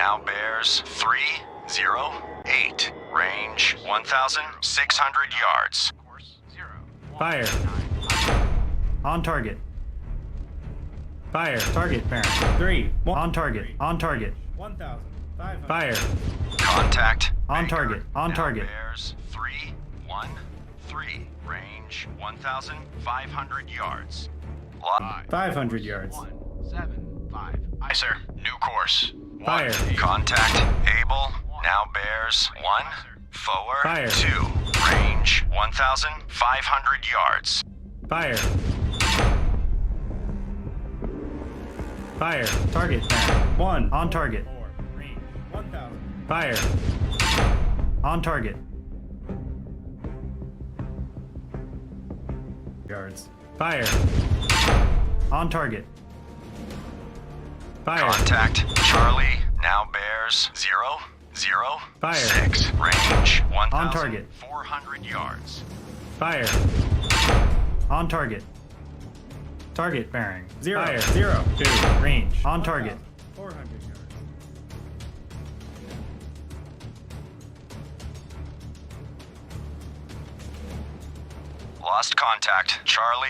now bears 308. Range 1,600 yards. Fire. On target. Fire. Target bearing. 3. On target. On target. 1,500. Fire. Contact. On Baker. target. On Now target. bears 313. Range 1,500 yards. 500 yards. 175. Aye, sir. New course. Fire. Contact. Able. Now bears 1. Forward. Fire. 2. Range 1,500 yards. Fire. Fire. Target bearing. 1. On target. 4. Range 1,000. Fire. On target. Yards. Fire. On target. Fire. Contact. Charlie. Now bears 006. Fire. Range On target. 1,400 yards. Fire. On target. Target bearing. 0. Fire. 0. 2. Range. On target. 400 yards. Lost contact. Charlie.